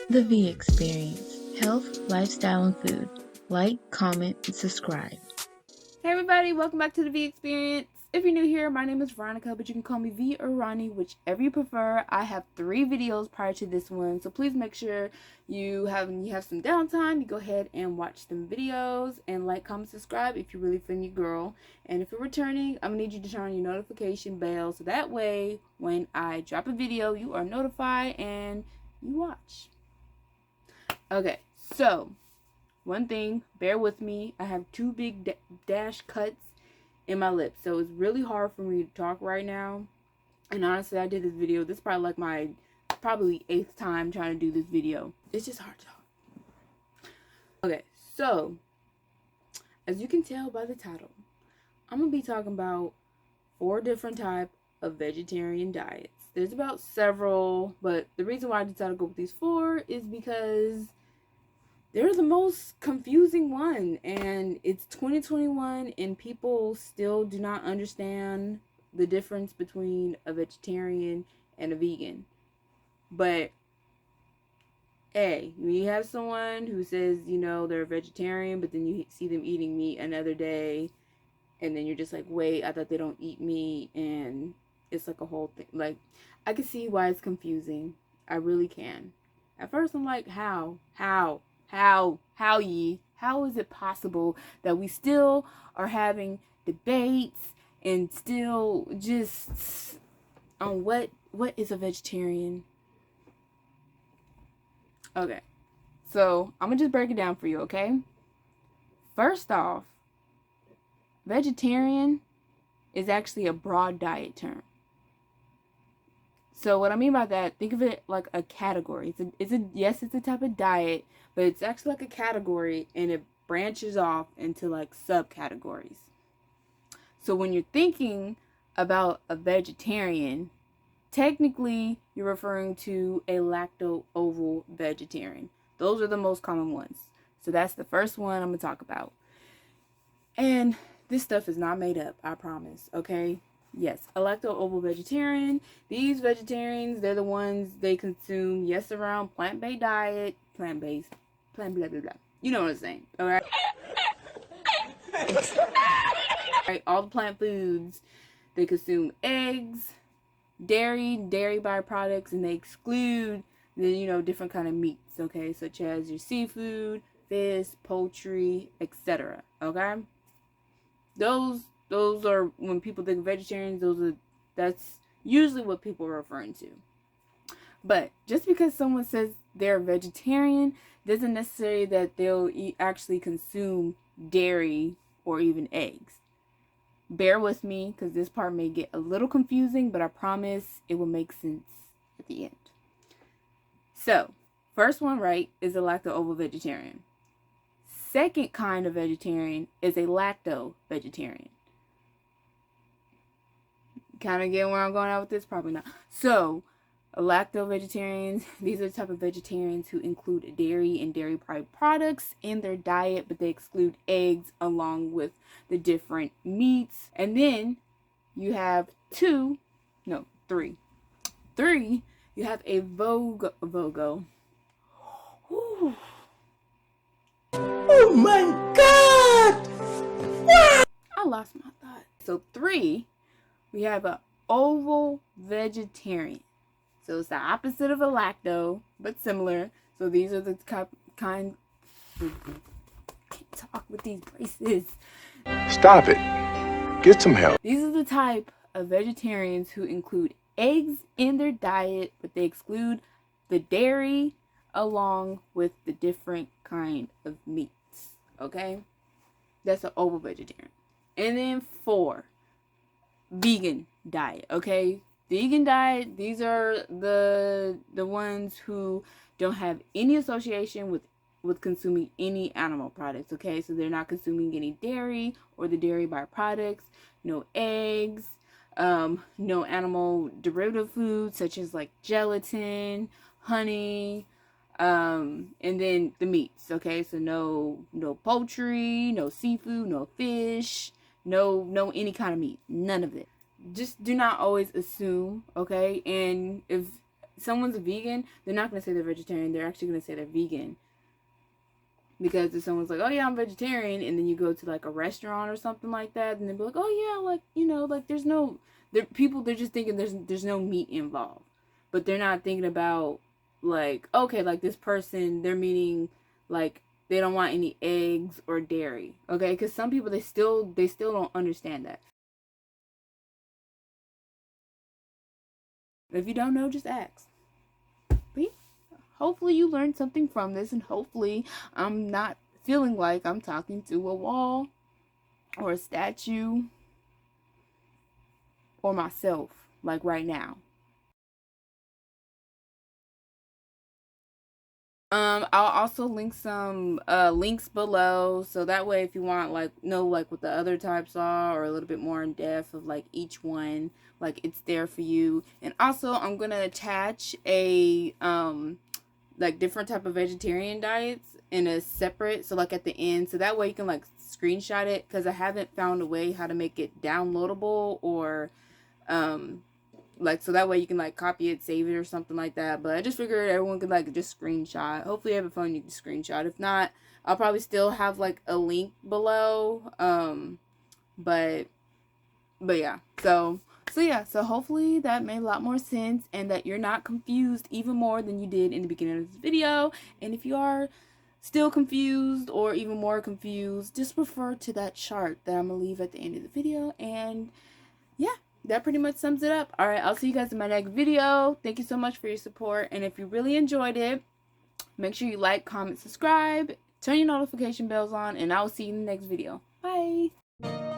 The V Experience: Health, Lifestyle, and Food. Like, comment, and subscribe. Hey everybody, welcome back to the V Experience. If you're new here, my name is Veronica, but you can call me V or Ronnie, whichever you prefer. I have 3 videos prior to this one, so please make sure you have some downtime, you go ahead and watch them videos and like, comment, subscribe if you're really feeling your girl. And if you're returning, I'm gonna need you to turn on your notification bell so that way when I drop a video, you are notified and you watch. Okay, so one thing, bear with me. I have 2 big dash cuts in my lips, so it's really hard for me to talk right now. And honestly, I did this video. This is probably like my 8th time trying to do this video. It's just hard to talk. Okay, so as you can tell by the title, I'm gonna be talking about 4 different types of vegetarian diets. There's about several, but the reason why I decided to go with these 4 is because they're the most confusing one, and it's 2021 and people still do not understand the difference between a vegetarian and a vegan. But hey, when you have someone who says, they're a vegetarian, but then you see them eating meat another day, and then you're just like, wait, I thought they don't eat meat, and it's like a whole thing. Like, I can see why it's confusing. I really can. At first I'm like, how is it possible that we still are having debates and still just on what is a vegetarian? Okay, so I'm gonna just break it down for you, okay? First off, vegetarian is actually a broad diet term. So what I mean by that, think of it like a category. It's a type of diet, but it's actually like a category, and it branches off into like subcategories. So when you're thinking about a vegetarian, technically you're referring to a lacto-ovo vegetarian. Those are the most common ones. So that's the first one I'm gonna talk about. And this stuff is not made up, I promise, okay? Yes, a lacto-ovo vegetarian. These vegetarians, they're the ones they consume year-round plant-based diet, plant-based, blah, blah, blah. You know what I'm saying, all right? Right, all the plant foods, they consume eggs, dairy byproducts, and they exclude the, different kind of meats, okay, such as your seafood, fish, poultry, etc., okay? Those are, when people think of vegetarians, that's usually what people are referring to. But just because someone says they're a vegetarian doesn't necessarily that they'll actually consume dairy or even eggs. Bear with me because this part may get a little confusing, but I promise it will make sense at the end. So, first one, right, is a lacto-ovo vegetarian. Second kind of vegetarian is a lacto-vegetarian. Kind of get where I'm going out with this? Probably not. So, lacto-vegetarians, these are the type of vegetarians who include dairy and dairy products in their diet, but they exclude eggs along with the different meats. And then you have 3. 3, you have a Vogo. Ooh. Oh my God! Wow. I lost my thought. So 3, we have a ovo vegetarian. So it's the opposite of a lacto, but similar. So these are the kind. Can't talk with these braces. Stop it. Get some help. These are the type of vegetarians who include eggs in their diet, but they exclude the dairy along with the different kind of meats. Okay, that's an ovo vegetarian. And then 4, vegan diet. Okay, vegan diet, these are the ones who don't have any association with consuming any animal products. Okay, so they're not consuming any dairy or the dairy byproducts, no eggs, no animal derivative foods such as like gelatin, honey, and then the meats. Okay, so no poultry, no seafood, no fish, no any kind of meat, none of it. Just do not always assume, okay? And if someone's a vegan, they're not going to say they're vegetarian. They're actually going to say they're vegan. Because if someone's like, oh yeah, I'm vegetarian, and then you go to like a restaurant or something like that, and they'll be like, oh yeah, like, you know, like they're just thinking there's no meat involved. But they're not thinking about, like, okay, like this person, they're meaning like they don't want any eggs or dairy. Okay, because some people, they still don't understand that. If you don't know, just ask. But yeah, hopefully you learned something from this, and hopefully I'm not feeling like I'm talking to a wall or a statue or myself, like right now. I'll also link some links below, so that way if you want like know like what the other types are, or a little bit more in depth of like each one, like it's there for you. And also I'm gonna attach a like different type of vegetarian diets in a separate, so like at the end, so that way you can like screenshot it, because I haven't found a way how to make it downloadable, or like, so that way you can like copy it, save it, or something like that. But I just figured everyone could like just screenshot. Hopefully you have a phone you can screenshot. If not, I'll probably still have like a link below. But yeah, so yeah, so hopefully that made a lot more sense, and that you're not confused even more than you did in the beginning of this video. And if you are still confused or even more confused, just refer to that chart that I'm gonna leave at the end of the video. And yeah, that pretty much sums it up. Alright, I'll see you guys in my next video. Thank you so much for your support, and if you really enjoyed it, make sure you like, comment, subscribe, turn your notification bells on, and I will see you in the next video. Bye!